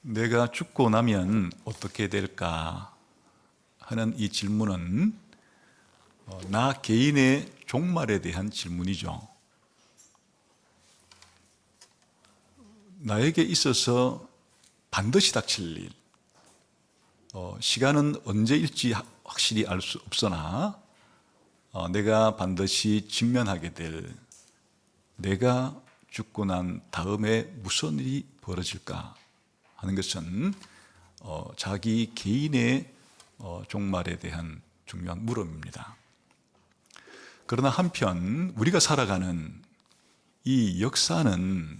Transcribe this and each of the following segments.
내가 죽고 나면 어떻게 될까 하는 이 질문은 나 개인의 종말에 대한 질문이죠. 나에게 있어서 반드시 닥칠 일, 시간은 언제일지 확실히 알 수 없으나 내가 반드시 직면하게 될, 내가 죽고 난 다음에 무슨 일이 벌어질까 하는 것은 자기 개인의 종말에 대한 중요한 물음입니다. 그러나 한편 우리가 살아가는 이 역사는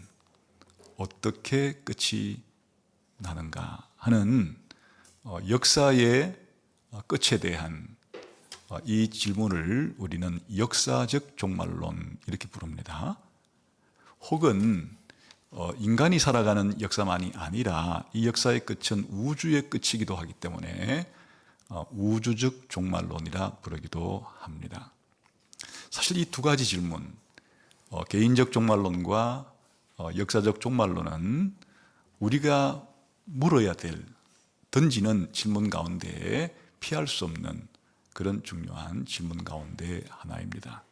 어떻게 끝이 나는가 하는 역사의 끝에 대한 이 질문을 우리는 역사적 종말론 이렇게 부릅니다. 혹은 인간이 살아가는 역사만이 아니라 이 역사의 끝은 우주의 끝이기도 하기 때문에 우주적 종말론이라 부르기도 합니다. 사실 이 두 가지 질문, 개인적 종말론과 역사적 종말론은 우리가 물어야 될, 던지는 질문 가운데 피할 수 없는 그런 중요한 질문 가운데 하나입니다.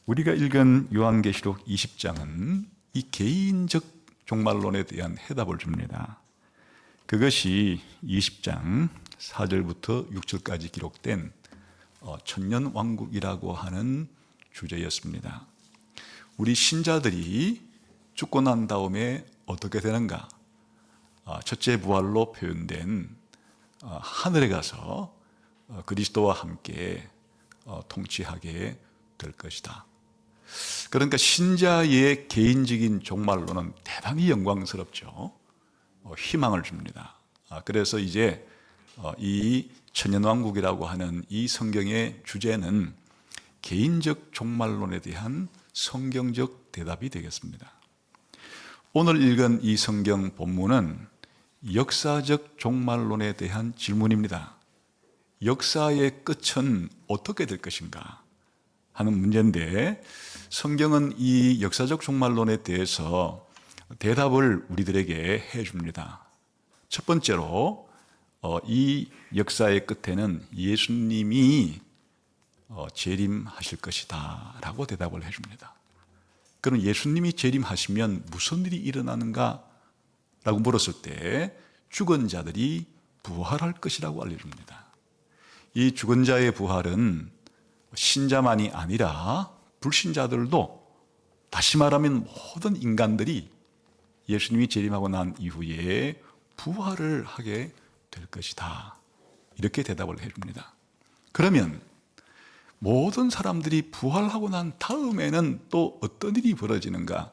우리가 읽은 요한계시록 20장은 이 개인적 종말론에 대한 해답을 줍니다. 그것이 20장 4절부터 6절까지 기록된 천년왕국이라고 하는 주제였습니다. 우리 신자들이 죽고 난 다음에 어떻게 되는가? 첫째 부활로 표현된 하늘에 가서 그리스도와 함께 통치하게 될 것이다. 그러니까 신자의 개인적인 종말로는 대단히 영광스럽죠. 희망을 줍니다. 그래서 이제 이 천년왕국이라고 하는 이 성경의 주제는 개인적 종말론에 대한 성경적 대답이 되겠습니다. 오늘 읽은 이 성경 본문은 역사적 종말론에 대한 질문입니다. 역사의 끝은 어떻게 될 것인가 하는 문제인데, 성경은 이 역사적 종말론에 대해서 대답을 우리들에게 해줍니다. 첫 번째로 이 역사의 끝에는 예수님이 재림하실 것이다 라고 대답을 해줍니다. 그럼 예수님이 재림하시면 무슨 일이 일어나는가 라고 물었을 때 죽은 자들이 부활할 것이라고 알려줍니다. 이 죽은 자의 부활은 신자만이 아니라 불신자들도, 다시 말하면 모든 인간들이 예수님이 재림하고 난 이후에 부활을 하게 될 것이다, 이렇게 대답을 해줍니다. 그러면 모든 사람들이 부활하고 난 다음에는 또 어떤 일이 벌어지는가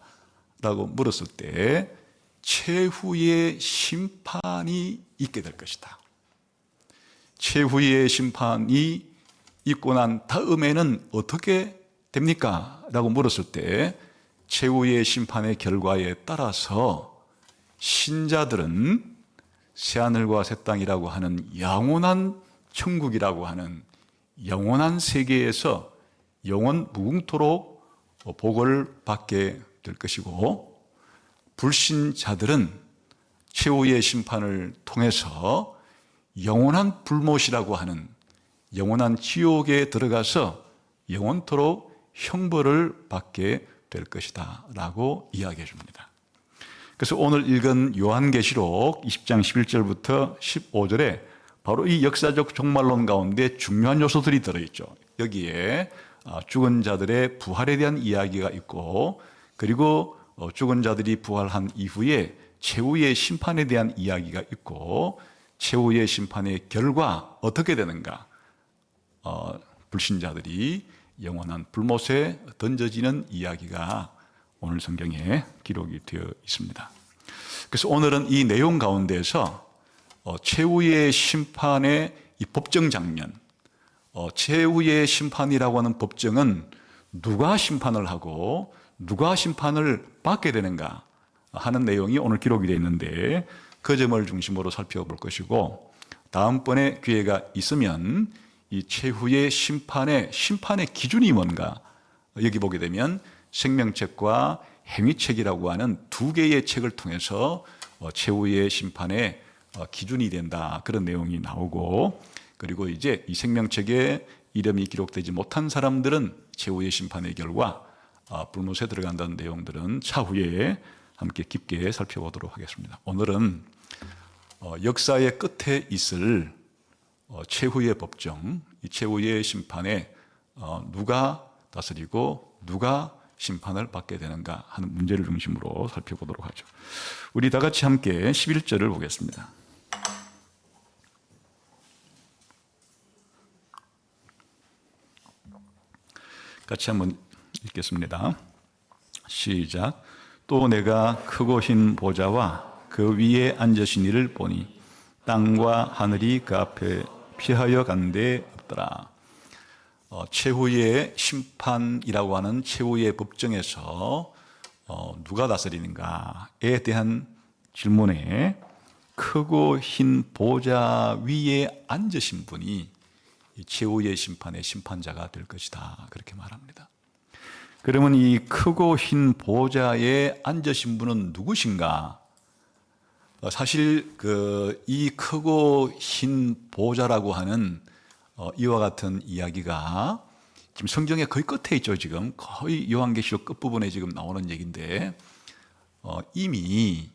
라고 물었을 때 최후의 심판이 있게 될 것이다. 최후의 심판이 있고 난 다음에는 어떻게 됩니까? 라고 물었을 때 최후의 심판의 결과에 따라서 신자들은 새하늘과 새 땅이라고 하는 영원한 천국이라고 하는 영원한 세계에서 영원 무궁토록 복을 받게 될 것이고, 불신자들은 최후의 심판을 통해서 영원한 불못이라고 하는 영원한 지옥에 들어가서 영원토록 형벌을 받게 될 것이다 라고 이야기해 줍니다. 그래서 오늘 읽은 요한계시록 20장 11절부터 15절에 바로 이 역사적 종말론 가운데 중요한 요소들이 들어있죠. 여기에 죽은 자들의 부활에 대한 이야기가 있고, 그리고 죽은 자들이 부활한 이후에 최후의 심판에 대한 이야기가 있고, 최후의 심판의 결과 어떻게 되는가, 불신자들이 영원한 불못에 던져지는 이야기가 오늘 성경에 기록이 되어 있습니다. 그래서 오늘은 이 내용 가운데서 최후의 심판의 이 법정 장면, 최후의 심판이라고 하는 법정은 누가 심판을 하고 누가 심판을 받게 되는가 하는 내용이 오늘 기록이 되어 있는데, 그 점을 중심으로 살펴볼 것이고, 다음번에 기회가 있으면 이 최후의 심판의 기준이 뭔가, 여기 보게 되면 생명책과 행위책이라고 하는 두 개의 책을 통해서 최후의 심판의 기준이 된다. 그런 내용이 나오고, 그리고 이제 이 생명책에 이름이 기록되지 못한 사람들은 최후의 심판의 결과 불못에 들어간다는 내용들은 차후에 함께 깊게 살펴보도록 하겠습니다. 오늘은 역사의 끝에 있을 최후의 법정, 이 최후의 심판에 누가 다스리고 누가 심판을 받게 되는가 하는 문제를 중심으로 살펴보도록 하죠. 우리 다 같이 함께 11절을 보겠습니다. 같이 한번 읽겠습니다. 시작. 또 내가 크고 흰 보좌와 그 위에 앉으신 이를 보니 땅과 하늘이 그 앞에 피하여 간데 없더라. 최후의 심판이라고 하는 최후의 법정에서 누가 다스리는가에 대한 질문에 크고 흰 보좌 위에 앉으신 분이 이 최후의 심판의 심판자가 될 것이다. 그렇게 말합니다. 그러면 이 크고 흰 보좌에 앉으신 분은 누구신가? 사실 이 크고 흰 보좌라고 하는 이와 같은 이야기가 지금 성경의 거의 끝에 있죠. 지금 거의 요한계시록 끝부분에 지금 나오는 얘기인데 이미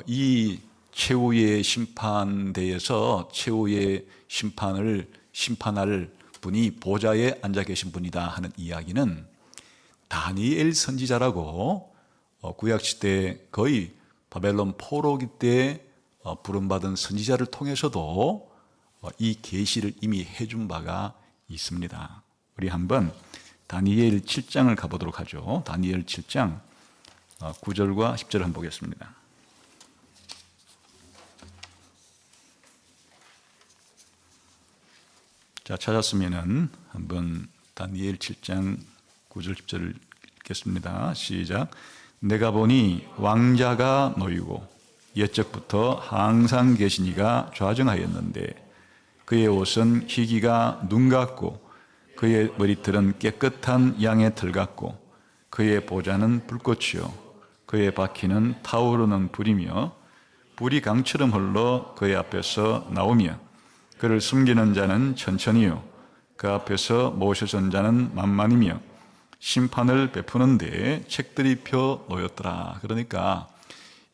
이 최후의 심판대에서 최후의 심판할 분이 보좌에 앉아 계신 분이다 하는 이야기는 다니엘 선지자라고 구약시대 거의 바벨론 포로기 때 부름받은 선지자를 통해서도 이 계시를 이미 해준 바가 있습니다. 우리 한번 다니엘 7장을 가보도록 하죠. 다니엘 7장 9절과 10절을 한번 보겠습니다. 자, 찾았으면은 한번 다니엘 7장 9절 10절을 읽겠습니다. 시작. 내가 보니 왕자가 놓이고 옛적부터 항상 계신 이가 좌정하였는데 그의 옷은 희기가 눈 같고 그의 머리털은 깨끗한 양의 털 같고 그의 보좌는 불꽃이요 그의 바퀴는 타오르는 불이며 불이 강처럼 흘러 그의 앞에서 나오며 그를 숨기는 자는 천천히요 그 앞에서 모셔선 자는 만만이며 심판을 베푸는데 책들이 펴 놓였더라. 그러니까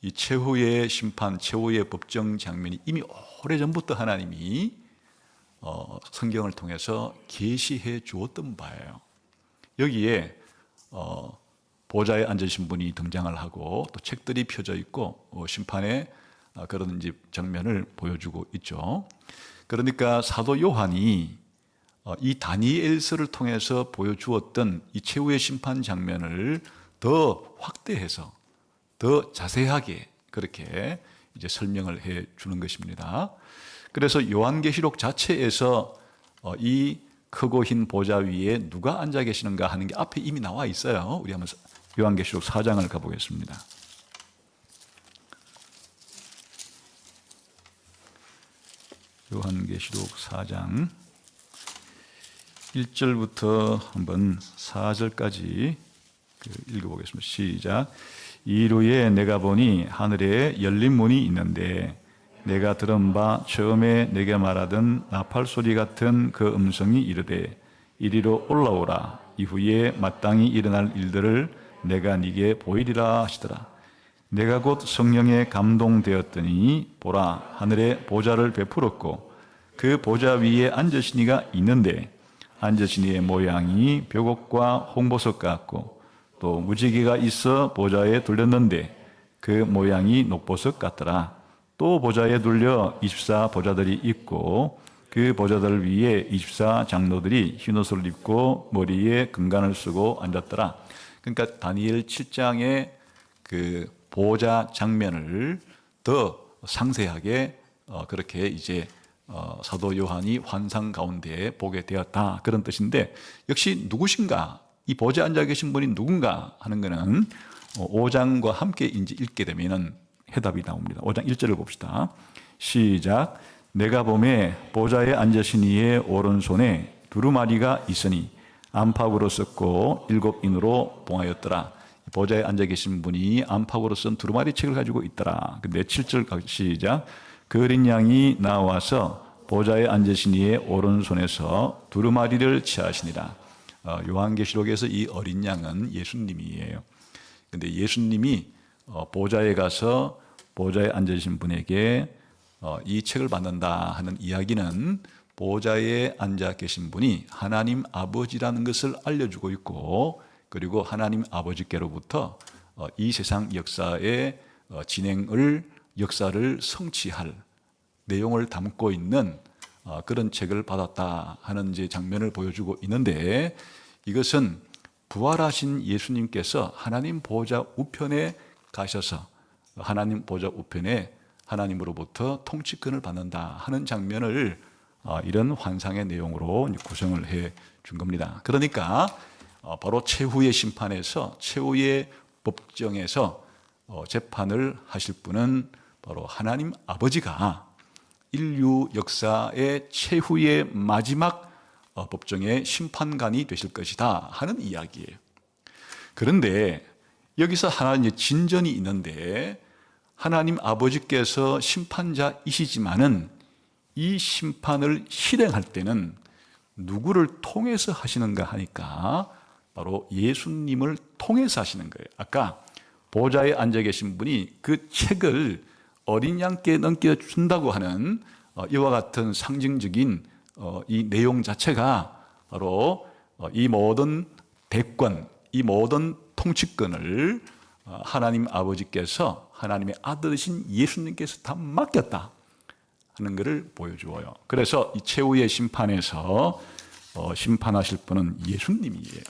이 최후의 심판, 최후의 법정 장면이 이미 오래전부터 하나님이 성경을 통해서 계시해 주었던 바예요. 여기에 보좌에 앉으신 분이 등장을 하고 또 책들이 펴져 있고 심판의 그런 이제 장면을 보여주고 있죠. 그러니까 사도 요한이 이 다니엘서를 통해서 보여주었던 이 최후의 심판 장면을 더 확대해서 더 자세하게 그렇게 이제 설명을 해 주는 것입니다. 그래서 요한계시록 자체에서 이 크고 흰 보좌 위에 누가 앉아 계시는가 하는 게 앞에 이미 나와 있어요. 우리 한번 요한계시록 4장을 가보겠습니다. 요한계시록 4장 1절부터 한번 4절까지 읽어보겠습니다. 시작. 이루에 내가 보니 하늘에 열린 문이 있는데 내가 들은 바 처음에 내게 말하던 나팔 소리 같은 그 음성이 이르되 이리로 올라오라. 이후에 마땅히 일어날 일들을 내가 네게 보이리라 하시더라. 내가 곧 성령에 감동되었더니 보라 하늘에 보좌를 베풀었고 그 보좌 위에 앉으신 이가 있는데 앉으신 이의 모양이 벽옥과 홍보석 같고 또 무지개가 있어 보좌에 둘렸는데 그 모양이 녹보석 같더라. 또 보좌에 둘려 24 보좌들이 있고 그 보좌들 위에 24 장로들이 흰옷을 입고 머리에 금관을 쓰고 앉았더라. 그러니까 다니엘 7장의 그 보좌 장면을 더 상세하게 그렇게 이제 사도 요한이 환상 가운데 보게 되었다. 그런 뜻인데 역시 누구신가? 이 보좌에 앉아 계신 분이 누군가 하는 것은 5장과 함께 이제 읽게 되면은 해답이 나옵니다. 5장 1절을 봅시다. 시작. 내가 보매 보좌에 앉으신 이의 오른손에 두루마리가 있으니 안팎으로 썼고 7인으로 봉하였더라. 보좌에 앉아 계신 분이 안팎으로 쓴 두루마리 책을 가지고 있더라. 근데 7절 시작. 그 어린 양이 나와서 보좌에 앉으신 이의 오른손에서 두루마리를 취하시니라. 요한계시록에서 이 어린 양은 예수님이에요. 근데 예수님이 보좌에 가서 보좌에 앉으신 분에게 이 책을 받는다 하는 이야기는 보좌에 앉아 계신 분이 하나님 아버지라는 것을 알려주고 있고, 그리고 하나님 아버지께로부터 이 세상 역사의 역사를 성취할 내용을 담고 있는 그런 책을 받았다 하는 이제 장면을 보여주고 있는데, 이것은 부활하신 예수님께서 하나님 보좌 우편에 가셔서 하나님 보좌 우편에 하나님으로부터 통치권을 받는다 하는 장면을 이런 환상의 내용으로 구성을 해 준 겁니다. 그러니까 바로 최후의 심판에서, 최후의 법정에서 재판을 하실 분은 바로 하나님 아버지가 인류 역사의 최후의 마지막 법정의 심판관이 되실 것이다 하는 이야기예요. 그런데 여기서 하나 진전이 있는데, 하나님 아버지께서 심판자이시지만은 이 심판을 실행할 때는 누구를 통해서 하시는가 하니까 바로 예수님을 통해서 하시는 거예요. 아까 보좌에 앉아 계신 분이 그 책을 어린 양께 넘겨준다고 하는 이와 같은 상징적인 이 내용 자체가 바로 이 모든 대권, 이 모든 통치권을 하나님 아버지께서 하나님의 아들이신 예수님께서 다 맡겼다 하는 것을 보여주어요. 그래서 이 최후의 심판에서 심판하실 분은 예수님이에요.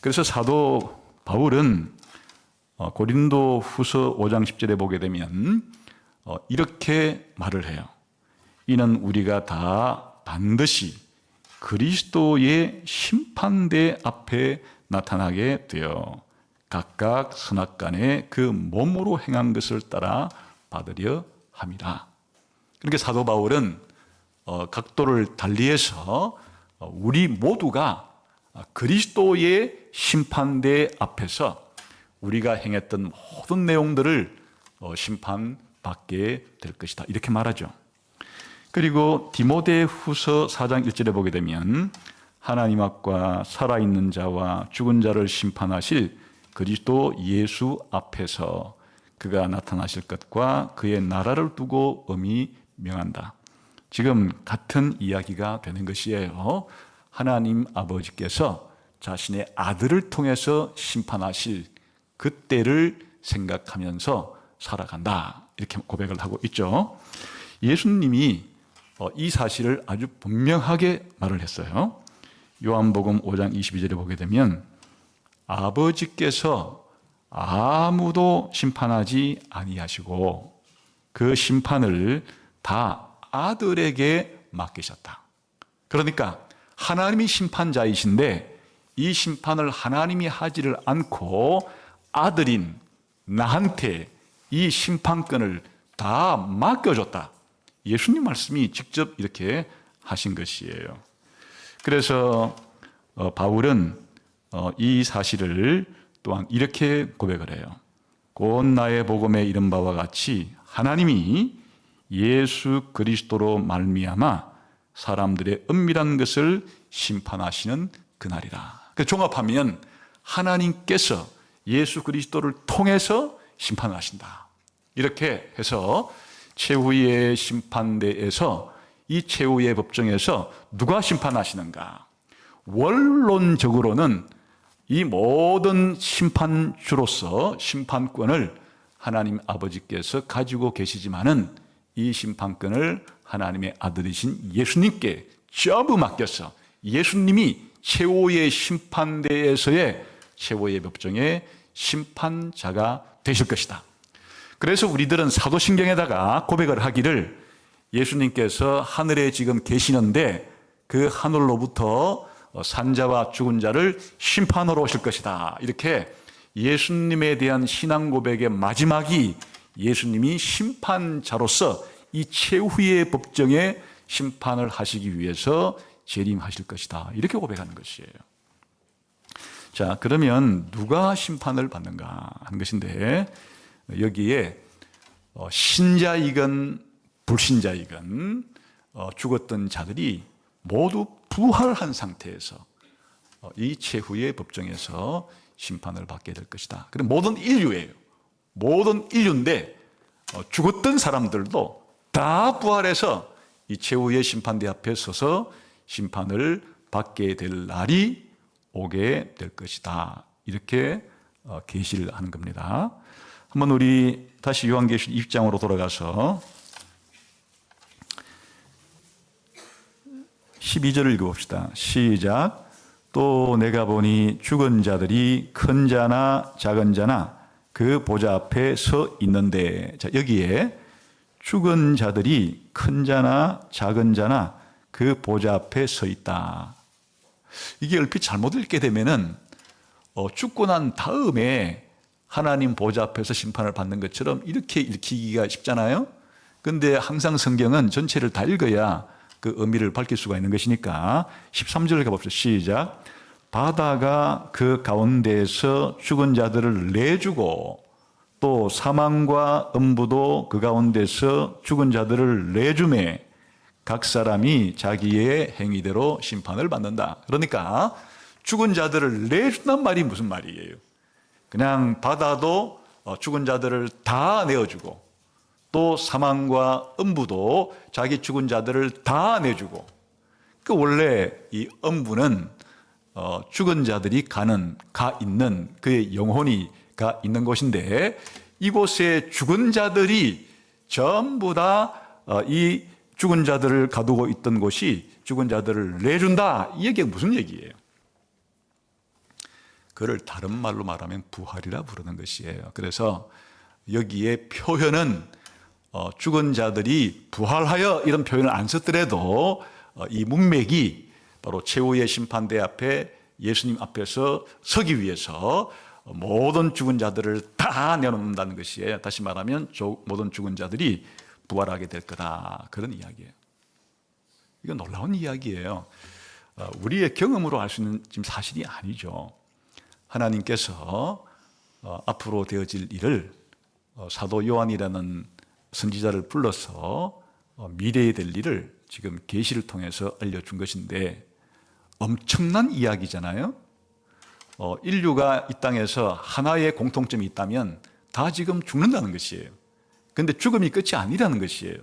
그래서 사도 바울은 고린도 후서 5장 10절에 보게 되면 이렇게 말을 해요. 이는 우리가 다 반드시 그리스도의 심판대 앞에 나타나게 되어 각각 선악간에 그 몸으로 행한 것을 따라 받으려 함이라. 그러니까 사도 바울은 각도를 달리해서 우리 모두가 그리스도의 심판대 앞에서 우리가 행했던 모든 내용들을 심판받게 될 것이다, 이렇게 말하죠. 그리고 디모데후서 4장 1절에 보게 되면 하나님 앞과 살아있는 자와 죽은 자를 심판하실 그리스도 예수 앞에서 그가 나타나실 것과 그의 나라를 두고 엄히 명한다. 지금 같은 이야기가 되는 것이에요. 하나님 아버지께서 자신의 아들을 통해서 심판하실 그때를 생각하면서 살아간다, 이렇게 고백을 하고 있죠. 예수님이 이 사실을 아주 분명하게 말을 했어요. 요한복음 5장 22절에 보게 되면 아버지께서 아무도 심판하지 아니하시고 그 심판을 다 아들에게 맡기셨다. 그러니까 하나님이 심판자이신데 이 심판을 하나님이 하지를 않고 아들인 나한테 이 심판권을 다 맡겨줬다. 예수님 말씀이 직접 이렇게 하신 것이에요. 그래서 바울은 이 사실을 또한 이렇게 고백을 해요. 곧 나의 복음에 이른 바와 같이 하나님이 예수 그리스도로 말미암아 사람들의 은밀한 것을 심판하시는 그날이라. 그 종합하면 하나님께서 예수 그리스도를 통해서 심판을 하신다, 이렇게 해서 최후의 심판대에서, 이 최후의 법정에서 누가 심판하시는가? 원론적으로는 이 모든 심판주로서 심판권을 하나님 아버지께서 가지고 계시지만은 이 심판권을 하나님의 아들이신 예수님께 전부 맡겨서 예수님이 최후의 심판대에서의 최후의 법정의 심판자가 되실 것이다. 그래서 우리들은 사도신경에다가 고백을 하기를 예수님께서 하늘에 지금 계시는데 그 하늘로부터 산자와 죽은 자를 심판하러 오실 것이다, 이렇게 예수님에 대한 신앙 고백의 마지막이 예수님이 심판자로서 이 최후의 법정에 심판을 하시기 위해서 재림하실 것이다, 이렇게 고백하는 것이에요. 자, 그러면 누가 심판을 받는가 하는 것인데, 여기에 신자이건 불신자이건 죽었던 자들이 모두 부활한 상태에서 이 최후의 법정에서 심판을 받게 될 것이다. 그럼 모든 인류예요. 모든 인류인데 죽었던 사람들도 다 부활해서 이 최후의 심판대 앞에 서서 심판을 받게 될 날이 오게 될 것이다. 이렇게 계시를 하는 겁니다. 한번 우리 다시 요한계시록 20장으로 돌아가서 12절을 읽어봅시다. 시작. 또 내가 보니 죽은 자들이 큰 자나 작은 자나 그 보좌 앞에 서 있는데, 자, 여기에 죽은 자들이 큰 자나 작은 자나 그 보좌 앞에 서 있다. 이게 얼핏 잘못 읽게 되면은 죽고 난 다음에 하나님 보좌 앞에서 심판을 받는 것처럼 이렇게 읽히기가 쉽잖아요. 그런데 항상 성경은 전체를 다 읽어야 그 의미를 밝힐 수가 있는 것이니까 13절을 가봅시다. 시작. 바다가 그 가운데에서 죽은 자들을 내주고 또 사망과 음부도 그 가운데서 죽은 자들을 내주매 각 사람이 자기의 행위대로 심판을 받는다. 그러니까 죽은 자들을 내준단 말이 무슨 말이에요? 그냥 바다도 죽은 자들을 다 내어주고 또 사망과 음부도 자기 죽은 자들을 다 내주고, 그 원래 이 음부는 죽은 자들이 가 있는 그의 영혼이 가 있는 곳인데, 이곳에 죽은 자들이 전부 다 이 죽은 자들을 가두고 있던 곳이 죽은 자들을 내준다. 이 얘기가 무슨 얘기예요? 그를 다른 말로 말하면 부활이라 부르는 것이에요. 그래서 여기에 표현은 죽은 자들이 부활하여 이런 표현을 안 썼더라도 이 문맥이 바로 최후의 심판대 앞에 예수님 앞에서 서기 위해서 모든 죽은 자들을 다 내놓는다는 것이에요. 다시 말하면 모든 죽은 자들이 부활하게 될 거다. 그런 이야기예요. 이건 놀라운 이야기예요. 우리의 경험으로 알 수 있는 지금 사실이 아니죠. 하나님께서 앞으로 되어질 일을 사도 요한이라는 선지자를 불러서 미래에 될 일을 지금 계시를 통해서 알려준 것인데, 엄청난 이야기잖아요. 인류가 이 땅에서 하나의 공통점이 있다면 다 지금 죽는다는 것이에요. 그런데 죽음이 끝이 아니라는 것이에요.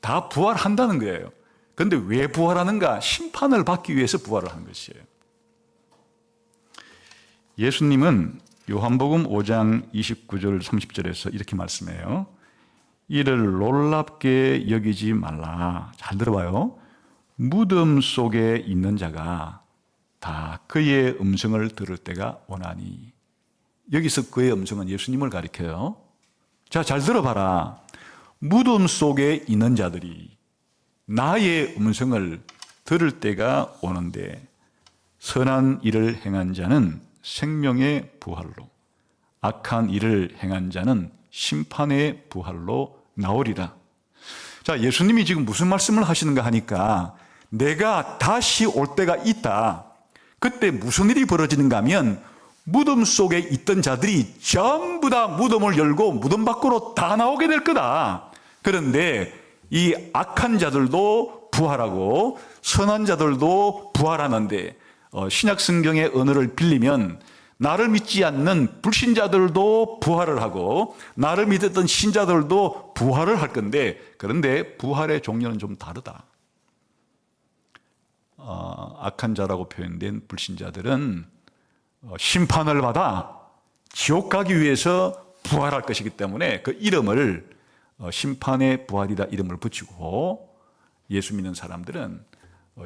다 부활한다는 거예요. 그런데 왜 부활하는가? 심판을 받기 위해서 부활을 한 것이에요. 예수님은 요한복음 5장 29절 30절에서 이렇게 말씀해요. 이를 놀랍게 여기지 말라. 잘 들어봐요. 무덤 속에 있는 자가 다 그의 음성을 들을 때가 오나니. 여기서 그의 음성은 예수님을 가리켜요. 자, 잘 들어봐라. 무덤 속에 있는 자들이 나의 음성을 들을 때가 오는데, 선한 일을 행한 자는 생명의 부활로, 악한 일을 행한 자는 심판의 부활로 나오리라. 자, 예수님이 지금 무슨 말씀을 하시는가 하니까, 내가 다시 올 때가 있다. 그때 무슨 일이 벌어지는가 하면 무덤 속에 있던 자들이 전부 다 무덤을 열고 무덤 밖으로 다 나오게 될 거다. 그런데 이 악한 자들도 부활하고 선한 자들도 부활하는데, 신약 성경의 언어를 빌리면 나를 믿지 않는 불신자들도 부활을 하고 나를 믿었던 신자들도 부활을 할 건데, 그런데 부활의 종류는 좀 다르다. 악한 자라고 표현된 불신자들은 심판을 받아 지옥 가기 위해서 부활할 것이기 때문에 그 이름을 심판의 부활이다 이름을 붙이고, 예수 믿는 사람들은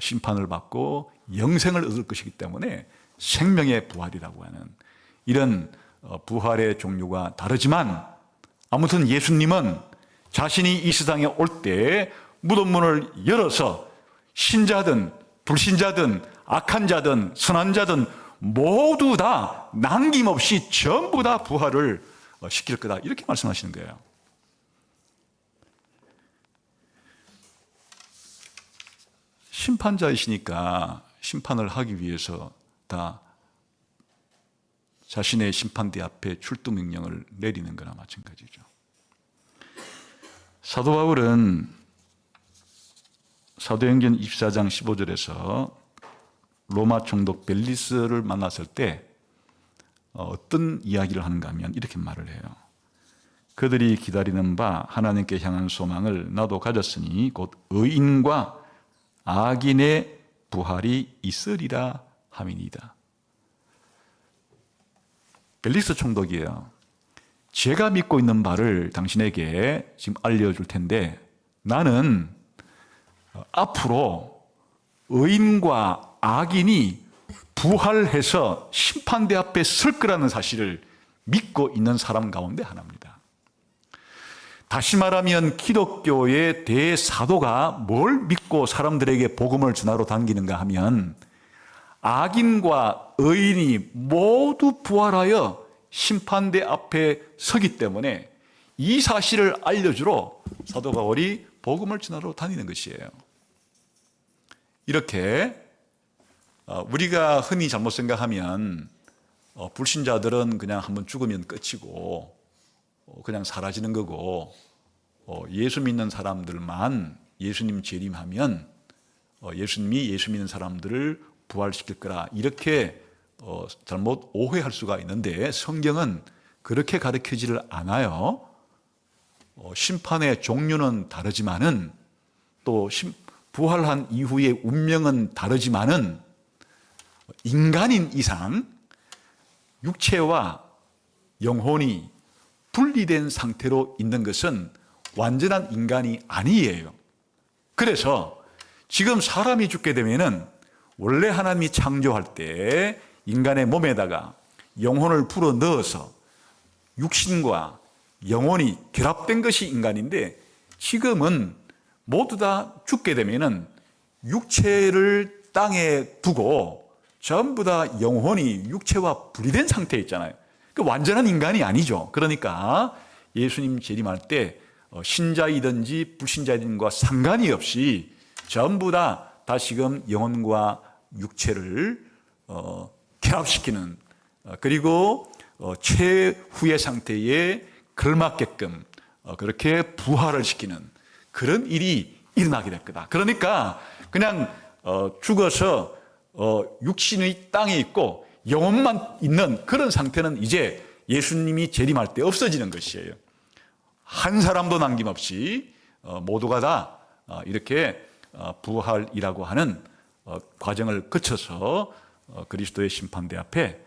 심판을 받고 영생을 얻을 것이기 때문에 생명의 부활이라고 하는 이런 부활의 종류가 다르지만, 아무튼 예수님은 자신이 이 세상에 올 때 무덤문을 열어서 신자든 불신자든 악한 자든 선한 자든 모두 다 남김없이 전부 다 부활을 시킬 거다, 이렇게 말씀하시는 거예요. 심판자이시니까 심판을 하기 위해서 다 자신의 심판대 앞에 출두 명령을 내리는 거나 마찬가지죠. 사도 바울은 사도행전 24장 15절에서 로마 총독 벨리스를 만났을 때 어떤 이야기를 하는가 하면 이렇게 말을 해요. 그들이 기다리는 바 하나님께 향한 소망을 나도 가졌으니 곧 의인과 악인의 부활이 있으리라 함이니이다. 벨리스 총독이에요. 제가 믿고 있는 바를 당신에게 지금 알려줄 텐데 나는 앞으로 의인과 악인이 부활해서 심판대 앞에 설 거라는 사실을 믿고 있는 사람 가운데 하나입니다. 다시 말하면 기독교의 대사도가 뭘 믿고 사람들에게 복음을 전하러 다니는가 하면 악인과 의인이 모두 부활하여 심판대 앞에 서기 때문에 이 사실을 알려주러 사도 바울이 복음을 전하러 다니는 것이에요. 이렇게 우리가 흔히 잘못 생각하면 불신자들은 그냥 한번 죽으면 끝이고 그냥 사라지는 거고 예수 믿는 사람들만 예수님 재림하면 예수님이 예수 믿는 사람들을 부활시킬 거라 이렇게 잘못 오해할 수가 있는데 성경은 그렇게 가르치지를 않아요. 심판의 종류는 다르지만은 또 부활한 이후의 운명은 다르지만은 인간인 이상 육체와 영혼이 분리된 상태로 있는 것은 완전한 인간이 아니에요. 그래서 지금 사람이 죽게 되면은 원래 하나님이 창조할 때 인간의 몸에다가 영혼을 불어 넣어서 육신과 영혼이 결합된 것이 인간인데 지금은 모두 다 죽게 되면은 육체를 땅에 두고 전부 다 영혼이 육체와 분리된 상태에 있잖아요. 그 완전한 인간이 아니죠. 그러니까 예수님 재림할 때 신자이든지 불신자이든지과 상관이 없이 전부 다 다시금 영혼과 육체를 결합시키는 그리고 최후의 상태에 걸맞게끔 그렇게 부활을 시키는 그런 일이 일어나게 될 거다. 그러니까 그냥 죽어서 육신의 땅에 있고 영혼만 있는 그런 상태는 이제 예수님이 재림할 때 없어지는 것이에요. 한 사람도 남김없이 모두가 다 이렇게 부활이라고 하는 과정을 거쳐서 그리스도의 심판대 앞에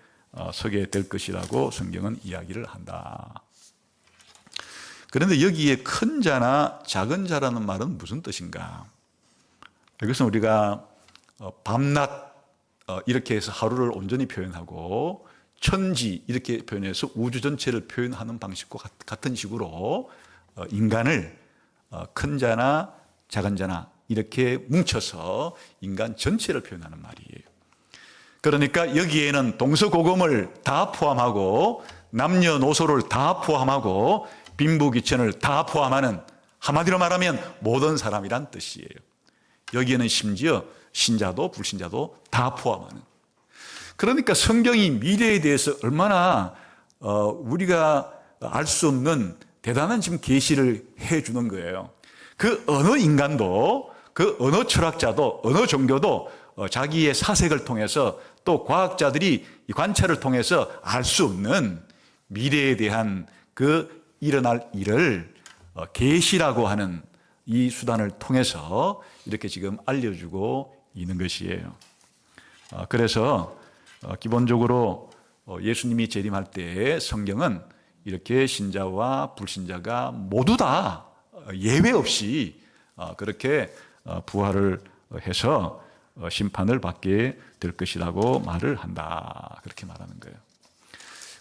서게 될 것이라고 성경은 이야기를 한다. 그런데 여기에 큰 자나 작은 자라는 말은 무슨 뜻인가? 이것은 우리가 밤낮 이렇게 해서 하루를 온전히 표현하고 천지 이렇게 표현해서 우주 전체를 표현하는 방식과 같은 식으로 인간을 큰 자나 작은 자나 이렇게 뭉쳐서 인간 전체를 표현하는 말이에요. 그러니까 여기에는 동서고금을 다 포함하고 남녀노소를 다 포함하고 빈부귀천을 다 포함하는 한마디로 말하면 모든 사람이란 뜻이에요. 여기에는 심지어 신자도 불신자도 다 포함하는. 그러니까 성경이 미래에 대해서 얼마나 우리가 알 수 없는 대단한 지금 계시를 해주는 거예요. 그 어느 인간도 그 어느 철학자도 어느 종교도 자기의 사색을 통해서 또 과학자들이 이 관찰을 통해서 알 수 없는 미래에 대한 그 일어날 일을 계시라고 하는 이 수단을 통해서 이렇게 지금 알려주고 있는 것이에요. 그래서 기본적으로 예수님이 재림할 때 성경은 이렇게 신자와 불신자가 모두 다 예외 없이 그렇게 부활을 해서 심판을 받게 될 것이라고 말을 한다. 그렇게 말하는 거예요.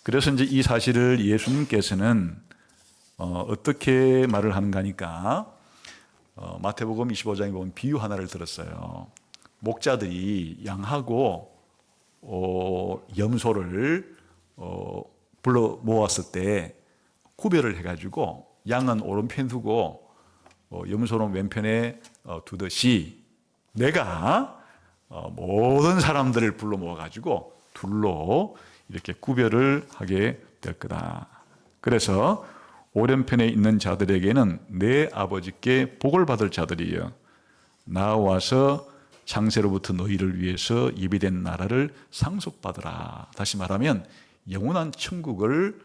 그래서 이제 이 사실을 예수님께서는 어떻게 말을 하는가 하니까 마태복음 25장에 보면 비유 하나를 들었어요. 목자들이 양하고 염소를 불러 모았을 때 구별을 해가지고 양은 오른편 두고 염소는 왼편에 두듯이 내가 모든 사람들을 불러 모아가지고 둘로 이렇게 구별을 하게 될 거다. 그래서 오른편에 있는 자들에게는 내 아버지께 복을 받을 자들이여 나와서 창세로부터 너희를 위해서 예비된 나라를 상속받으라. 다시 말하면 영원한 천국을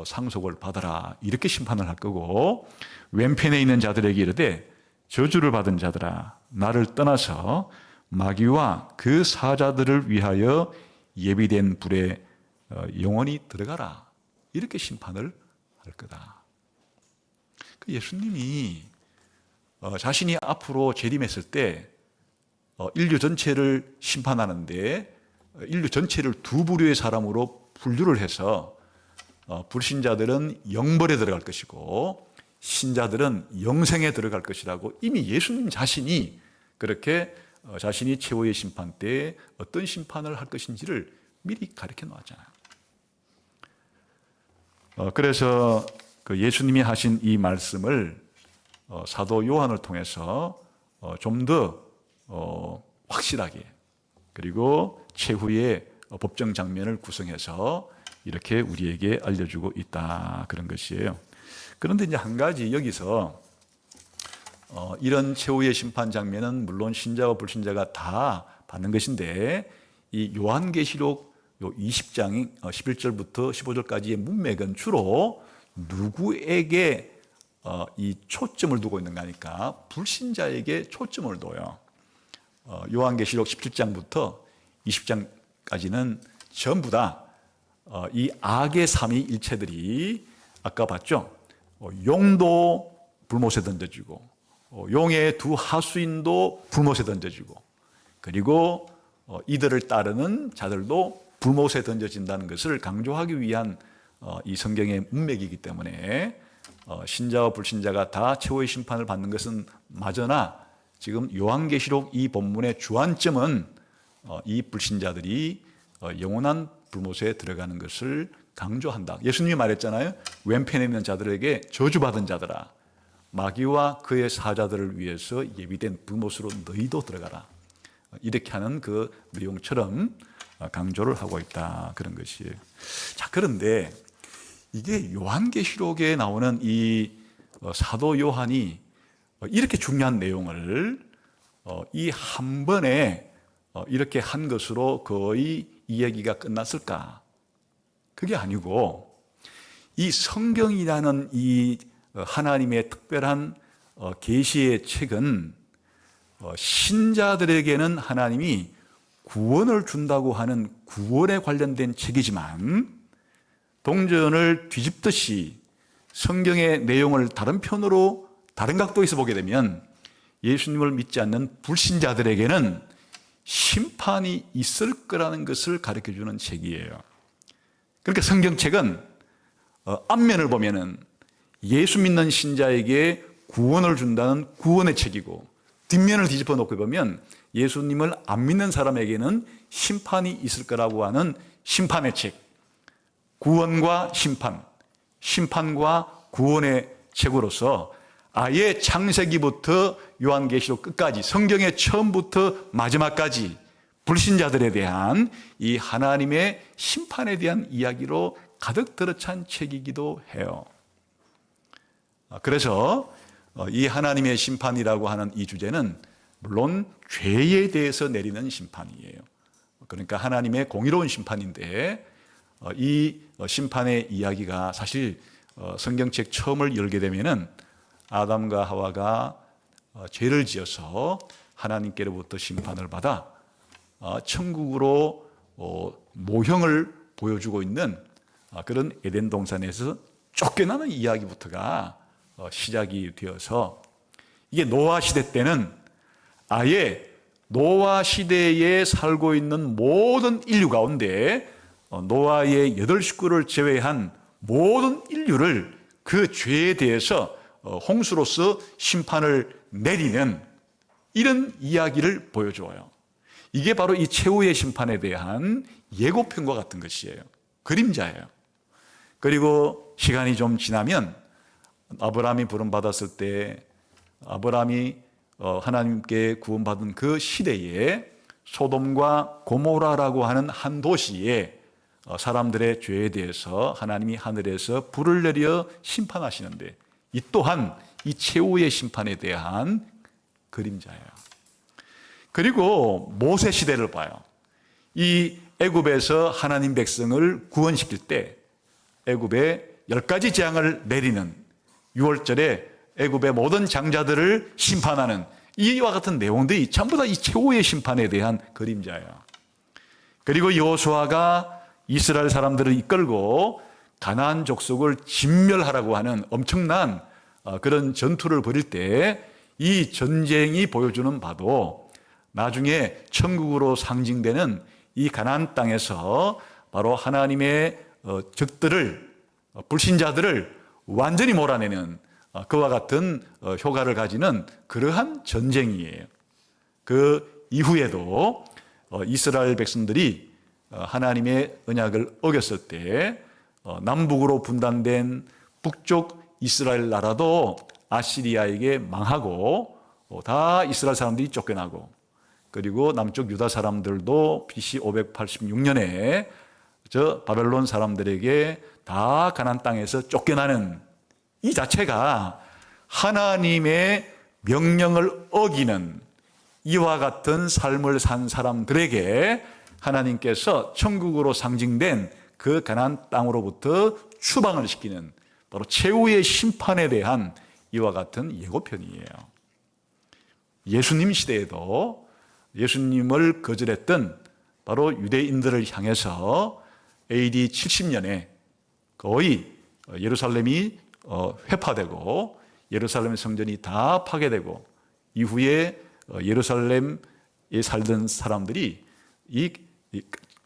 상속을 받아라. 이렇게 심판을 할 거고, 왼편에 있는 자들에게 이르되 저주를 받은 자들아 나를 떠나서 마귀와 그 사자들을 위하여 예비된 불에 영원히 들어가라. 이렇게 심판을 할 거다. 예수님이 자신이 앞으로 재림했을 때 인류 전체를 심판하는데 인류 전체를 두 부류의 사람으로 분류를 해서 불신자들은 영벌에 들어갈 것이고 신자들은 영생에 들어갈 것이라고 이미 예수님 자신이 그렇게 자신이 최후의 심판 때 어떤 심판을 할 것인지를 미리 가르쳐 놓았잖아요. 그래서 그 예수님이 하신 이 말씀을 사도 요한을 통해서 좀 더 확실하게 그리고 최후의 법정 장면을 구성해서 이렇게 우리에게 알려주고 있다, 그런 것이에요. 그런데 이제 한 가지 여기서 이런 최후의 심판 장면은 물론 신자와 불신자가 다 받는 것인데 이 요한계시록 20장 11절부터 15절까지의 문맥은 주로 누구에게 이 초점을 두고 있는가 하니까 불신자에게 초점을 둬요. 요한계시록 17장부터 20장까지는 전부 다 이 악의 삼위일체들이 아까 봤죠. 용도 불못에 던져지고 용의 두 하수인도 불못에 던져지고 그리고 이들을 따르는 자들도 불못에 던져진다는 것을 강조하기 위한 이 성경의 문맥이기 때문에 신자와 불신자가 다 최후의 심판을 받는 것은 마저나 지금 요한계시록 이 본문의 주안점은 이 불신자들이 영원한 불못에 들어가는 것을 강조한다. 예수님이 말했잖아요. 왼편에 있는 자들에게 저주받은 자들아 마귀와 그의 사자들을 위해서 예비된 불못으로 너희도 들어가라. 이렇게 하는 그 내용처럼 강조를 하고 있다, 그런 것이에요. 자, 그런데 이게 요한계시록에 나오는 이 사도 요한이 이렇게 중요한 내용을 이 한 번에 이렇게 한 것으로 거의 이야기가 끝났을까? 그게 아니고 이 성경이라는 이 하나님의 특별한 계시의 책은 신자들에게는 하나님이 구원을 준다고 하는 구원에 관련된 책이지만 동전을 뒤집듯이 성경의 내용을 다른 편으로 다른 각도에서 보게 되면 예수님을 믿지 않는 불신자들에게는 심판이 있을 거라는 것을 가르쳐주는 책이에요. 그러니까 성경책은 앞면을 보면은 예수 믿는 신자에게 구원을 준다는 구원의 책이고 뒷면을 뒤집어 놓고 보면 예수님을 안 믿는 사람에게는 심판이 있을 거라고 하는 심판의 책, 구원과 심판, 심판과 구원의 책으로서 아예 창세기부터 요한계시록 끝까지 성경의 처음부터 마지막까지 불신자들에 대한 이 하나님의 심판에 대한 이야기로 가득 들어찬 책이기도 해요. 그래서 이 하나님의 심판이라고 하는 이 주제는 물론 죄에 대해서 내리는 심판이에요. 그러니까 하나님의 공의로운 심판인데 이 심판의 이야기가 사실 성경책 처음을 열게 되면은 아담과 하와가 죄를 지어서 하나님께로부터 심판을 받아 천국으로 모형을 보여주고 있는 그런 에덴 동산에서 쫓겨나는 이야기부터가 시작이 되어서 이게 노아 시대 때는 아예 노아 시대에 살고 있는 모든 인류 가운데 노아의 8식구를 제외한 모든 인류를 그 죄에 대해서 홍수로서 심판을 내리는 이런 이야기를 보여줘요. 이게 바로 이 최후의 심판에 대한 예고편과 같은 것이에요. 그림자예요. 그리고 시간이 좀 지나면 아브라함이 부름받았을 때 아브라함이 하나님께 구원받은 그 시대에 소돔과 고모라라고 하는 한 도시에 사람들의 죄에 대해서 하나님이 하늘에서 불을 내려 심판하시는데, 이 또한 이 최후의 심판에 대한 그림자예요. 그리고 모세 시대를 봐요. 이 애굽에서 하나님 백성을 구원시킬 때 애굽에 10가지 재앙을 내리는 6월절에 애굽의 모든 장자들을 심판하는 이와 같은 내용들이 전부 다 이 최후의 심판에 대한 그림자예요. 그리고 여호수아가 이스라엘 사람들을 이끌고 가나안 족속을 진멸하라고 하는 엄청난 그런 전투를 벌일 때 이 전쟁이 보여주는 바도 나중에 천국으로 상징되는 이 가나안 땅에서 바로 하나님의 적들을, 불신자들을 완전히 몰아내는 그와 같은 효과를 가지는 그러한 전쟁이에요. 그 이후에도 이스라엘 백성들이 하나님의 언약을 어겼을 때 남북으로 분단된 북쪽 이스라엘 나라도 아시리아에게 망하고 다 이스라엘 사람들이 쫓겨나고, 그리고 남쪽 유다 사람들도 BC 586년에 저 바벨론 사람들에게 다 가나안 땅에서 쫓겨나는 이 자체가 하나님의 명령을 어기는 이와 같은 삶을 산 사람들에게 하나님께서 천국으로 상징된 그 가나안 땅으로부터 추방을 시키는 바로 최후의 심판에 대한 이와 같은 예고편이에요. 예수님 시대에도 예수님을 거절했던 바로 유대인들을 향해서 AD 70년에 거의 예루살렘이 회파되고 예루살렘 성전이 다 파괴되고 이후에 예루살렘에 살던 사람들이 이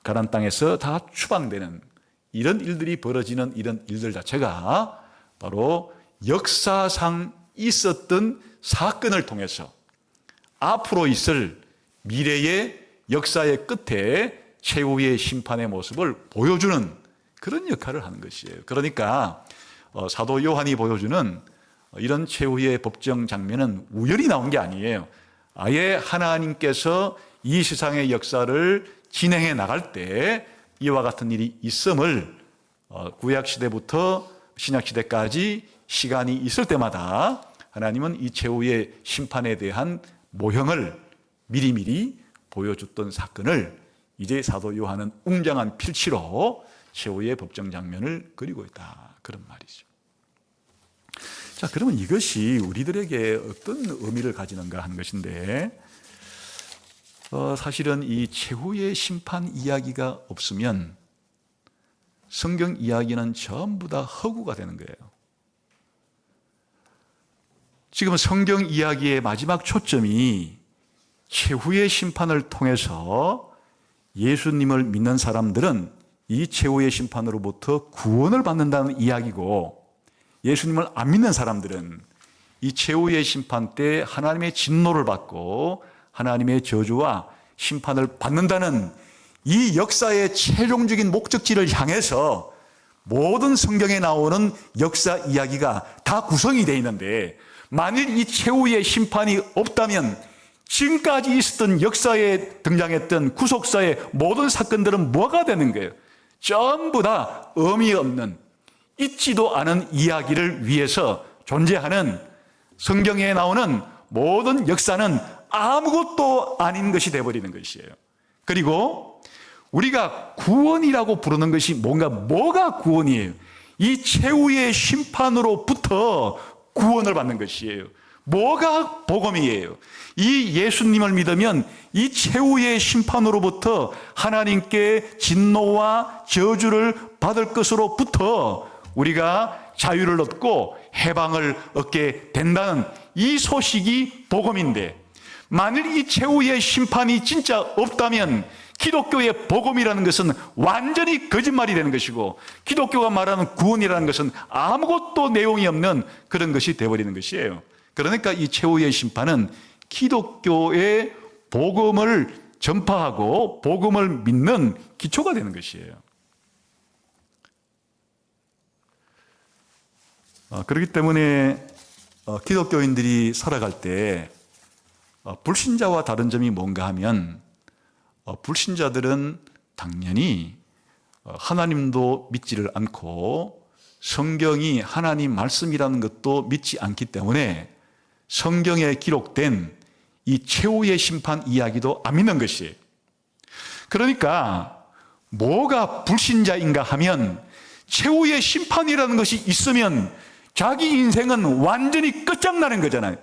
가나안 땅에서 다 추방되는 이런 일들이 벌어지는 이런 일들 자체가 바로 역사상 있었던 사건을 통해서 앞으로 있을 미래의 역사의 끝에 최후의 심판의 모습을 보여주는 그런 역할을 하는 것이에요. 그러니까 사도 요한이 보여주는 이런 최후의 법정 장면은 우연히 나온 게 아니에요. 아예 하나님께서 이 세상의 역사를 진행해 나갈 때 이와 같은 일이 있음을 구약시대부터 신약시대까지 시간이 있을 때마다 하나님은 이 최후의 심판에 대한 모형을 미리미리 보여줬던 사건을 이제 사도 요한은 웅장한 필치로 최후의 법정 장면을 그리고 있다, 그런 말이죠. 자, 그러면 이것이 우리들에게 어떤 의미를 가지는가 하는 것인데, 사실은 이 최후의 심판 이야기가 없으면 성경 이야기는 전부 다 허구가 되는 거예요. 지금 성경 이야기의 마지막 초점이 최후의 심판을 통해서 예수님을 믿는 사람들은 이 최후의 심판으로부터 구원을 받는다는 이야기고, 예수님을 안 믿는 사람들은 이 최후의 심판 때 하나님의 진노를 받고 하나님의 저주와 심판을 받는다는 이 역사의 최종적인 목적지를 향해서 모든 성경에 나오는 역사 이야기가 다 구성이 되어 있는데, 만일 이 최후의 심판이 없다면 지금까지 있었던 역사에 등장했던 구속사의 모든 사건들은 뭐가 되는 거예요? 전부 다 의미 없는, 있지도 않은 이야기를 위해서 존재하는 성경에 나오는 모든 역사는 아무것도 아닌 것이 되어버리는 것이에요. 그리고 우리가 구원이라고 부르는 것이 뭐가 구원이에요? 이 최후의 심판으로부터 구원을 받는 것이에요. 뭐가 복음이에요? 이 예수님을 믿으면 이 최후의 심판으로부터 하나님께 진노와 저주를 받을 것으로부터 우리가 자유를 얻고 해방을 얻게 된다는 이 소식이 복음인데, 만일 이 최후의 심판이 진짜 없다면 기독교의 복음이라는 것은 완전히 거짓말이 되는 것이고, 기독교가 말하는 구원이라는 것은 아무것도 내용이 없는 그런 것이 되어버리는 것이에요. 그러니까 이 최후의 심판은 기독교의 복음을 전파하고 복음을 믿는 기초가 되는 것이에요. 그렇기 때문에 기독교인들이 살아갈 때 불신자와 다른 점이 뭔가 하면, 불신자들은 당연히 하나님도 믿지를 않고 성경이 하나님 말씀이라는 것도 믿지 않기 때문에 성경에 기록된 이 최후의 심판 이야기도 안 믿는 것이에요. 그러니까 뭐가 불신자인가 하면 최후의 심판이라는 것이 있으면 자기 인생은 완전히 끝장나는 거잖아요.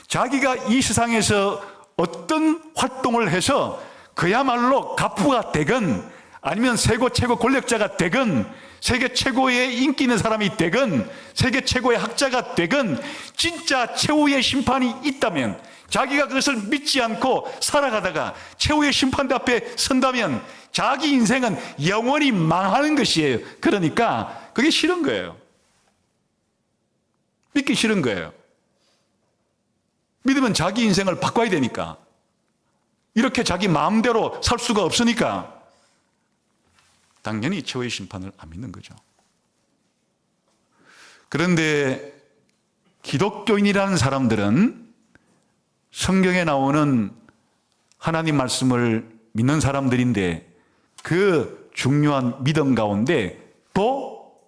자기가 이 세상에서 어떤 활동을 해서 그야말로 갑부가 되건 아니면 세계 최고 권력자가 되건 세계 최고의 인기 있는 사람이 되건 세계 최고의 학자가 되건 진짜 최후의 심판이 있다면 자기가 그것을 믿지 않고 살아가다가 최후의 심판대 앞에 선다면 자기 인생은 영원히 망하는 것이에요. 그러니까 그게 싫은 거예요. 믿기 싫은 거예요. 믿으면 자기 인생을 바꿔야 되니까. 이렇게 자기 마음대로 살 수가 없으니까 당연히 최후의 심판을 안 믿는 거죠. 그런데 기독교인이라는 사람들은 성경에 나오는 하나님 말씀을 믿는 사람들인데 그 중요한 믿음 가운데 또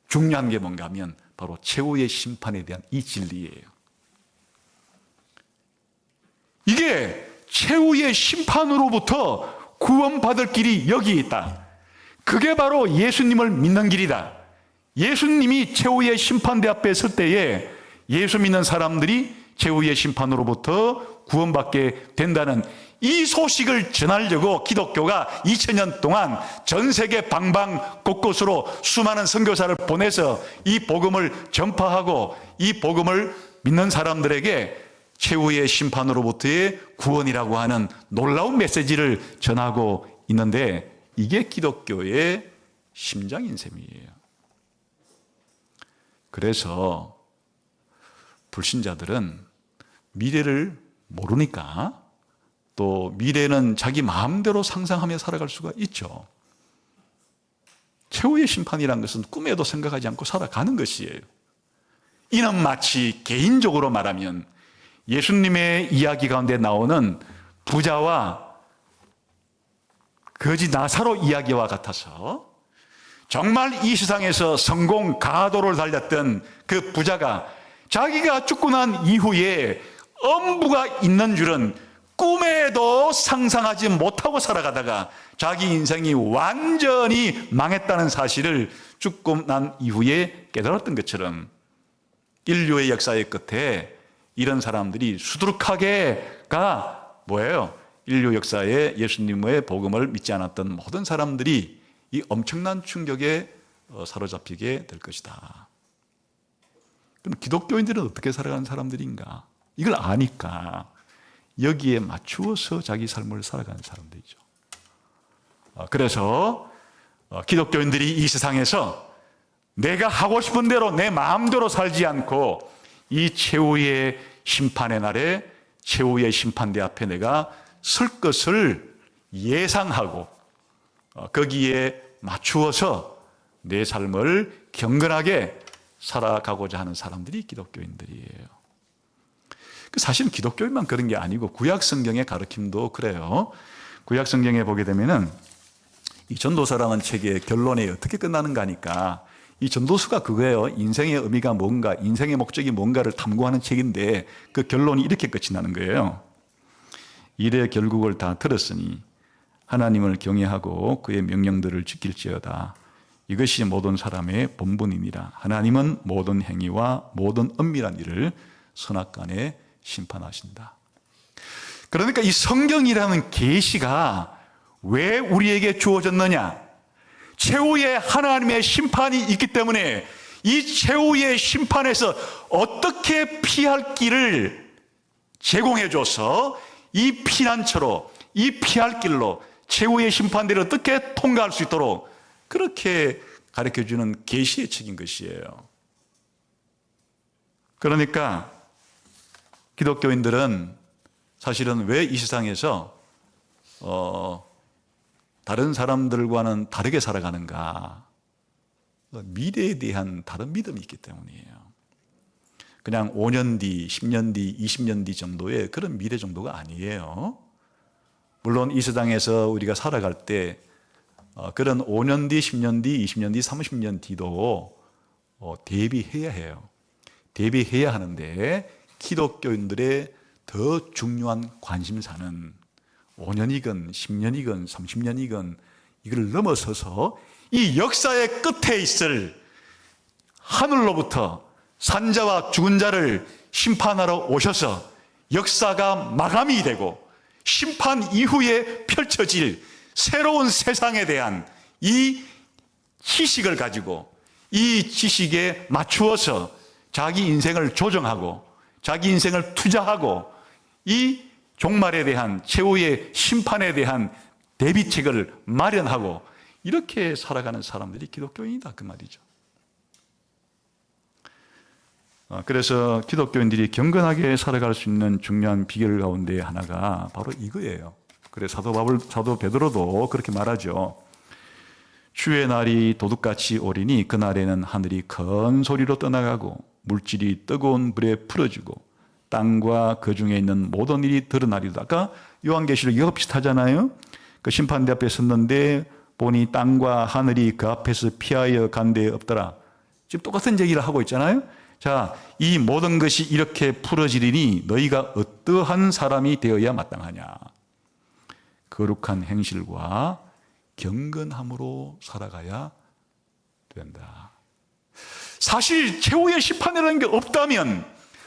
중요한 게 뭔가 하면 바로 최후의 심판에 대한 이 진리예요. 이게 최후의 심판으로부터 구원받을 길이 여기에 있다. 그게 바로 예수님을 믿는 길이다. 예수님이 최후의 심판대 앞에 설 때에 예수 믿는 사람들이 최후의 심판으로부터 구원받게 된다는 이 소식을 전하려고 기독교가 2000년 동안 전 세계 방방 곳곳으로 수많은 선교사를 보내서 이 복음을 전파하고 이 복음을 믿는 사람들에게 최후의 심판으로부터의 구원이라고 하는 놀라운 메시지를 전하고 있는데 이게 기독교의 심장인 셈이에요. 그래서 불신자들은 미래를 모르니까 또 미래는 자기 마음대로 상상하며 살아갈 수가 있죠. 최후의 심판이란 것은 꿈에도 생각하지 않고 살아가는 것이에요. 이는 마치 개인적으로 말하면 예수님의 이야기 가운데 나오는 부자와 거지 나사로 이야기와 같아서 정말 이 세상에서 성공 가도를 달렸던 그 부자가 자기가 죽고 난 이후에 엄부가 있는 줄은 꿈에도 상상하지 못하고 살아가다가 자기 인생이 완전히 망했다는 사실을 죽고 난 이후에 깨달았던 것처럼 인류의 역사의 끝에 이런 사람들이 수두룩하게가 뭐예요? 인류 역사에 예수님의 복음을 믿지 않았던 모든 사람들이 이 엄청난 충격에 사로잡히게 될 것이다. 그럼 기독교인들은 어떻게 살아가는 사람들인가? 이걸 아니까 여기에 맞추어서 자기 삶을 살아가는 사람들이죠. 그래서 기독교인들이 이 세상에서 내가 하고 싶은 대로 내 마음대로 살지 않고 이 최후의 심판의 날에 최후의 심판대 앞에 내가 설 것을 예상하고 거기에 맞추어서 내 삶을 경건하게 살아가고자 하는 사람들이 기독교인들이에요. 사실은 기독교인만 그런 게 아니고 구약 성경의 가르침도 그래요. 구약 성경에 보게 되면은 이 전도서라는 책의 결론이 어떻게 끝나는가 하니까 이 전도서가 그거예요. 인생의 의미가 뭔가, 인생의 목적이 뭔가를 탐구하는 책인데 그 결론이 이렇게 끝이 나는 거예요. 이래 결국을 다 들었으니 하나님을 경외하고 그의 명령들을 지킬지어다. 이것이 모든 사람의 본분이니라. 하나님은 모든 행위와 모든 은밀한 일을 선악간에 심판하신다. 그러니까 이 성경이라는 계시가 왜 우리에게 주어졌느냐? 최후의 하나님의 심판이 있기 때문에 이 최후의 심판에서 어떻게 피할 길을 제공해 줘서 이 피난처로, 이 피할 길로 최후의 심판대를 어떻게 통과할 수 있도록 그렇게 가르쳐주는 계시의 책인 것이에요. 그러니까 기독교인들은 사실은 왜 이 세상에서 다른 사람들과는 다르게 살아가는가? 미래에 대한 다른 믿음이 있기 때문이에요. 그냥 5년 뒤, 10년 뒤, 20년 뒤 정도의 그런 미래 정도가 아니에요. 물론 이 세상에서 우리가 살아갈 때 그런 5년 뒤, 10년 뒤, 20년 뒤, 30년 뒤도 대비해야 해요. 대비해야 하는데 기독교인들의 더 중요한 관심사는 5년이건 10년이건 30년이건 이걸 넘어서서 이 역사의 끝에 있을 하늘로부터 산자와 죽은 자를 심판하러 오셔서 역사가 마감이 되고 심판 이후에 펼쳐질 새로운 세상에 대한 이 지식을 가지고 이 지식에 맞추어서 자기 인생을 조정하고 자기 인생을 투자하고 이 종말에 대한 최후의 심판에 대한 대비책을 마련하고 이렇게 살아가는 사람들이 기독교인이다 그 말이죠. 그래서 기독교인들이 경건하게 살아갈 수 있는 중요한 비결 가운데 하나가 바로 이거예요. 그래서 사도 베드로도 그렇게 말하죠. 주의 날이 도둑같이 오리니 그날에는 하늘이 큰 소리로 떠나가고 물질이 뜨거운 불에 풀어지고 땅과 그 중에 있는 모든 일이 드러나리다. 아까 요한계시록 이거 비슷하잖아요. 그 심판대 앞에 섰는데 보니 땅과 하늘이 그 앞에서 피하여 간 데 없더라. 지금 똑같은 얘기를 하고 있잖아요. 자, 이 모든 것이 이렇게 풀어지리니 너희가 어떠한 사람이 되어야 마땅하냐. 거룩한 행실과 경건함으로 살아가야 된다. 사실 최후의 심판이라는 게 없다면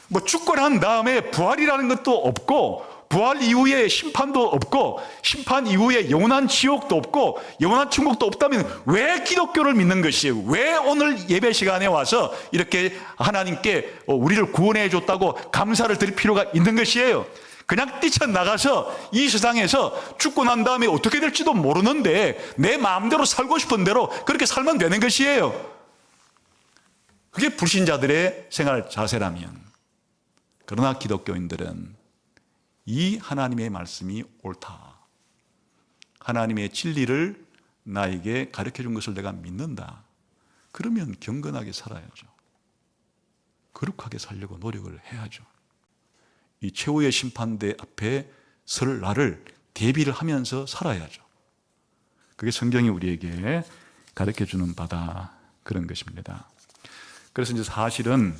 뭐 죽고 난 다음에 부활이라는 것도 없고 부활 이후에 심판도 없고 심판 이후에 영원한 지옥도 없고 영원한 천국도 없다면 왜 기독교를 믿는 것이에요? 왜 오늘 예배 시간에 와서 이렇게 하나님께 우리를 구원해 줬다고 감사를 드릴 필요가 있는 것이에요? 그냥 뛰쳐나가서 이 세상에서 죽고 난 다음에 어떻게 될지도 모르는데 내 마음대로 살고 싶은 대로 그렇게 살면 되는 것이에요. 그게 불신자들의 생활 자세라면, 그러나 기독교인들은 이 하나님의 말씀이 옳다, 하나님의 진리를 나에게 가르쳐 준 것을 내가 믿는다, 그러면 경건하게 살아야죠. 거룩하게 살려고 노력을 해야죠. 이 최후의 심판대 앞에 설 날을 대비를 하면서 살아야죠. 그게 성경이 우리에게 가르쳐 주는 바다, 그런 것입니다. 그래서 이제 사실은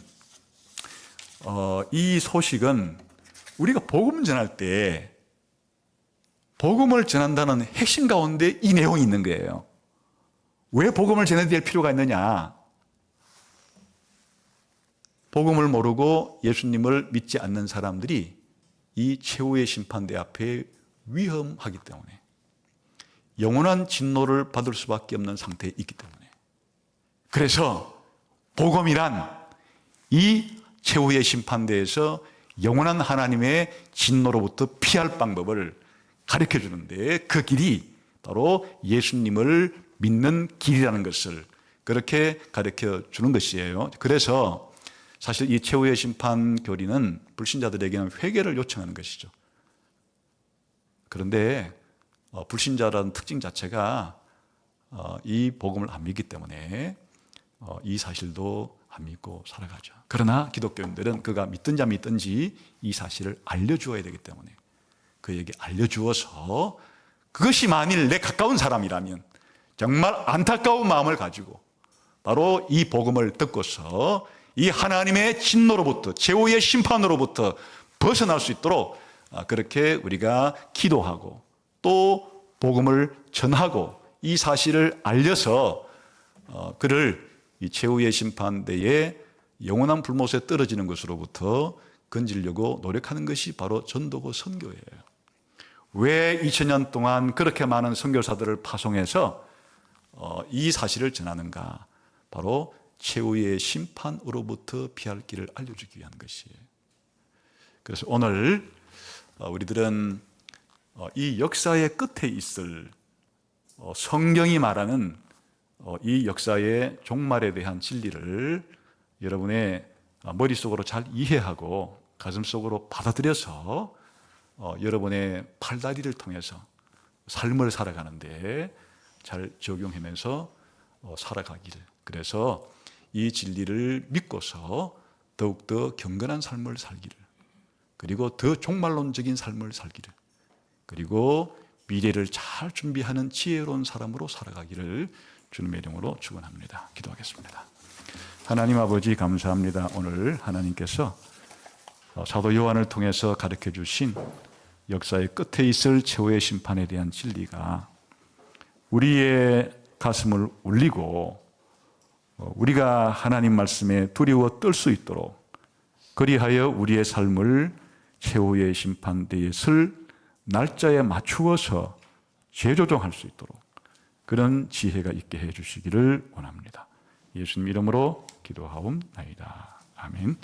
이 소식은 우리가 복음 전할 때 복음을 전한다는 핵심 가운데 이 내용이 있는 거예요. 왜 복음을 전해야 될 필요가 있느냐? 복음을 모르고 예수님을 믿지 않는 사람들이 이 최후의 심판대 앞에 위험하기 때문에, 영원한 진노를 받을 수밖에 없는 상태에 있기 때문에, 그래서 복음이란 이 최후의 심판대에서 영원한 하나님의 진노로부터 피할 방법을 가르쳐 주는데, 그 길이 바로 예수님을 믿는 길이라는 것을 그렇게 가르쳐 주는 것이에요. 그래서 사실 이 최후의 심판 교리는 불신자들에게는 회개를 요청하는 것이죠. 그런데 불신자라는 특징 자체가 이 복음을 안 믿기 때문에 이 사실도 안 믿고 살아가죠. 그러나 기독교인들은 그가 믿든지 안 믿든지 이 사실을 알려주어야 되기 때문에 그에게 알려주어서, 그것이 만일 내 가까운 사람이라면 정말 안타까운 마음을 가지고 바로 이 복음을 듣고서 이 하나님의 진노로부터, 최후의 심판으로부터 벗어날 수 있도록 그렇게 우리가 기도하고 또 복음을 전하고 이 사실을 알려서 그를 이 최후의 심판대에 영원한 불못에 떨어지는 것으로부터 건지려고 노력하는 것이 바로 전도고 선교예요. 왜 2000년 동안 그렇게 많은 선교사들을 파송해서 이 사실을 전하는가? 바로 최후의 심판으로부터 피할 길을 알려주기 위한 것이에요. 그래서 오늘 우리들은 이 역사의 끝에 있을 성경이 말하는 이 역사의 종말에 대한 진리를 여러분의 머릿속으로 잘 이해하고 가슴속으로 받아들여서 여러분의 팔다리를 통해서 삶을 살아가는데 잘 적용하면서 살아가기를, 그래서 이 진리를 믿고서 더욱더 경건한 삶을 살기를, 그리고 더 종말론적인 삶을 살기를, 그리고 미래를 잘 준비하는 지혜로운 사람으로 살아가기를 주님의 이름으로 축원합니다. 기도하겠습니다. 하나님 아버지 감사합니다. 오늘 하나님께서 사도 요한을 통해서 가르쳐 주신 역사의 끝에 있을 최후의 심판에 대한 진리가 우리의 가슴을 울리고 우리가 하나님 말씀에 두려워 떨 수 있도록, 그리하여 우리의 삶을 최후의 심판대에 설 날짜에 맞추어서 재조정할 수 있도록 그런 지혜가 있게 해 주시기를 원합니다. 예수님 이름으로 기도하옵나이다. 아멘.